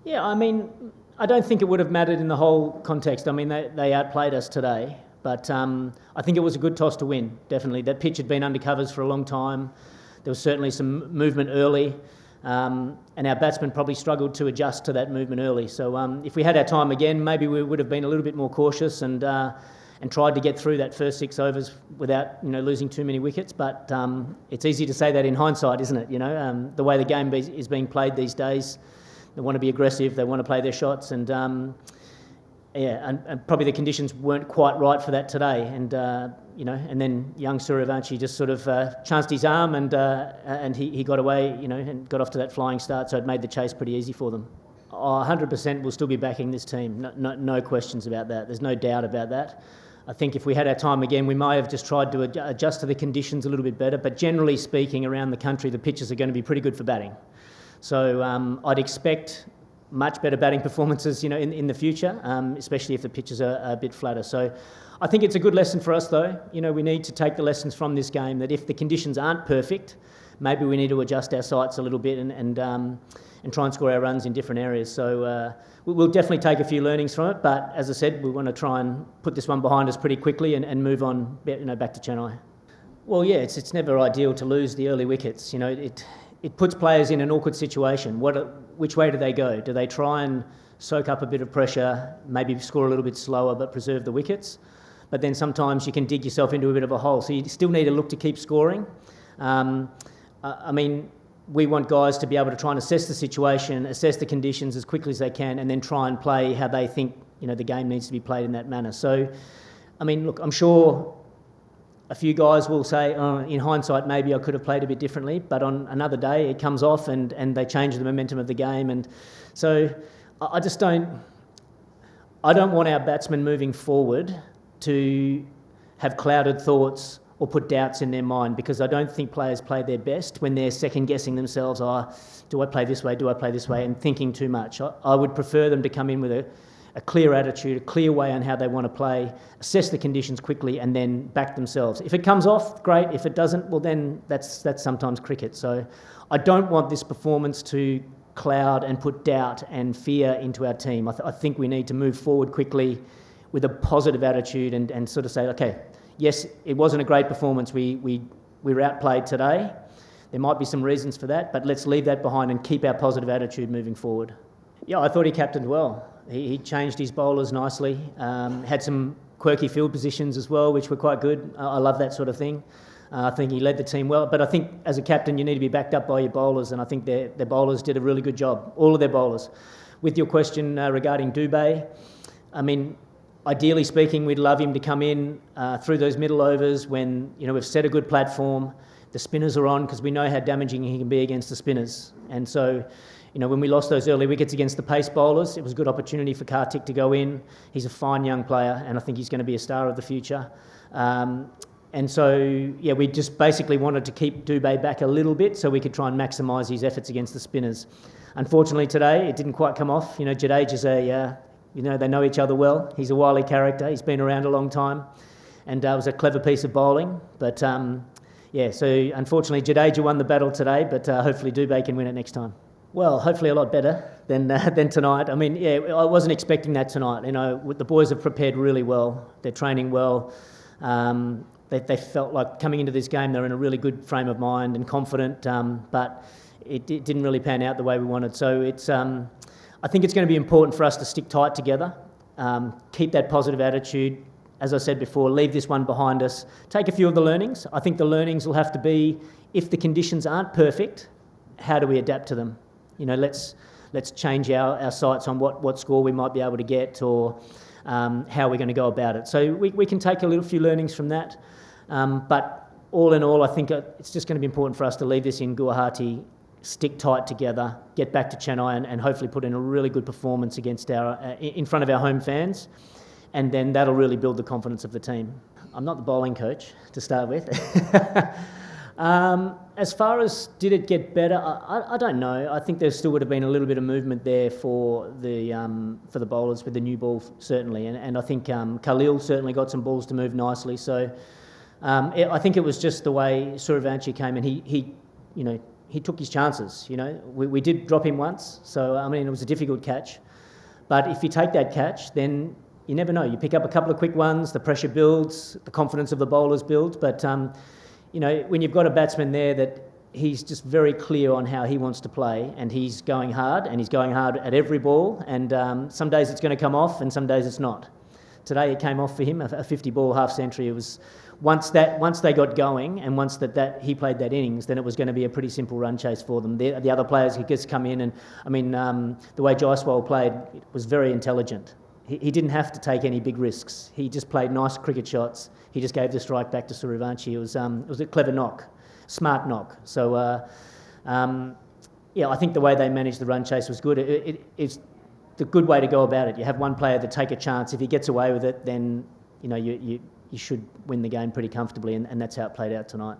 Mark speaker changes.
Speaker 1: Yeah, I mean, I don't think it would have mattered in the whole context. I mean, they outplayed us today, but I think it was a good toss to win, definitely. That pitch had been under covers for a long time. There was certainly some movement early, and our batsmen probably struggled to adjust to that movement early. So if we had our time again, maybe we would have been a little bit more cautious and tried to get through that first 6 overs without losing too many wickets. But it's easy to say that in hindsight, isn't it? The way the game is being played these days. They want to be aggressive, they want to play their shots, and and probably the conditions weren't quite right for that today. And and then young Suryavanshi just sort of chanced his arm, and he got away, and got off to that flying start. So it made the chase pretty easy for them. 100% will still be backing this team. No questions about that. There's no doubt about that. I think if we had our time again, we might have just tried to adjust to the conditions a little bit better. But generally speaking, around the country, the pitches are going to be pretty good for batting. So I'd expect much better batting performances, in the future, especially if the pitches are a bit flatter. So I think it's a good lesson for us, though. We need to take the lessons from this game that if the conditions aren't perfect, maybe we need to adjust our sights a little bit and try and score our runs in different areas. So we'll definitely take a few learnings from it. But as I said, we want to try and put this one behind us pretty quickly and move on, back to Chennai. Well, yeah, it's never ideal to lose the early wickets. It puts players in an awkward situation. Which way do they go? Do they try and soak up a bit of pressure, maybe score a little bit slower but preserve the wickets? But then sometimes you can dig yourself into a bit of a hole. So you still need to look to keep scoring. I mean, we want guys to be able to try and assess the situation, assess the conditions as quickly as they can, and then try and play how they think the game needs to be played in that manner. So, I mean, look, I'm sure a few guys will say, in hindsight, maybe I could have played a bit differently, but on another day it comes off and they change the momentum of the game. And so I don't want our batsmen moving forward to have clouded thoughts or put doubts in their mind, because I don't think players play their best when they're second-guessing themselves, do I play this way, do I play this way, and thinking too much. I would prefer them to come in with a clear attitude, a clear way on how they want to play, assess the conditions quickly, and then back themselves. If it comes off, great. If it doesn't, well, then that's sometimes cricket. So I don't want this performance to cloud and put doubt and fear into our team. I think we need to move forward quickly with a positive attitude and sort of say, okay, yes, it wasn't a great performance. We were outplayed today. There might be some reasons for that, but let's leave that behind and keep our positive attitude moving forward. Yeah, I thought he captained well. He changed his bowlers nicely, had some quirky field positions as well, which were quite good. I love that sort of thing. I think he led the team well. But I think as a captain, you need to be backed up by your bowlers, and I think their bowlers did a really good job, all of their bowlers. With your question regarding Dubé, I mean, ideally speaking, we'd love him to come in through those middle overs when we've set a good platform, the spinners are on, because we know how damaging he can be against the spinners. And so, when we lost those early wickets against the pace bowlers, it was a good opportunity for Kartik to go in. He's a fine young player, and I think he's going to be a star of the future. And so, yeah, we just basically wanted to keep Dubé back a little bit so we could try and maximise his efforts against the spinners. Unfortunately today, it didn't quite come off. Jadeja's they know each other well. He's a wily character. He's been around a long time, and it was a clever piece of bowling. But so unfortunately Jadeja won the battle today, but hopefully Dubé can win it next time. Well, hopefully a lot better than tonight. I mean, yeah, I wasn't expecting that tonight. The boys have prepared really well. They're training well. They felt like coming into this game, they're in a really good frame of mind and confident, but it didn't really pan out the way we wanted. So I think it's going to be important for us to stick tight together, keep that positive attitude. As I said before, leave this one behind us. Take a few of the learnings. I think the learnings will have to be, if the conditions aren't perfect, how do we adapt to them? Let's change our sights on what score we might be able to get, or how we're going to go about it. So we can take a few learnings from that. But all in all, I think it's just going to be important for us to leave this in Guwahati, stick tight together, get back to Chennai, and hopefully put in a really good performance against in front of our home fans. And then that'll really build the confidence of the team. I'm not the bowling coach to start with. As far as did it get better, I don't know. I think there still would have been a little bit of movement there for the bowlers with the new ball, certainly. And I think Khalil certainly got some balls to move nicely. So I think it was just the way Suryavanshi came, and he he took his chances. You know, we did drop him once, so I mean it was a difficult catch. But if you take that catch, then you never know. You pick up a couple of quick ones, the pressure builds, the confidence of the bowlers builds. But you know, when you've got a batsman there that he's just very clear on how he wants to play, and he's going hard, at every ball. And some days it's going to come off, and some days it's not. Today it came off for him, a 50-ball half century. It was once they got going, and once that he played that innings, then it was going to be a pretty simple run chase for them. The other players could just come in, and I mean the way Jaiswal played was very intelligent. He didn't have to take any big risks. He just played nice cricket shots. He just gave the strike back to Suryavanshi. It was a clever knock, smart knock. So yeah, I think the way they managed the run chase was good. It's the good way to go about it. You have one player to take a chance. If he gets away with it, then you know you should win the game pretty comfortably, and that's how it played out tonight.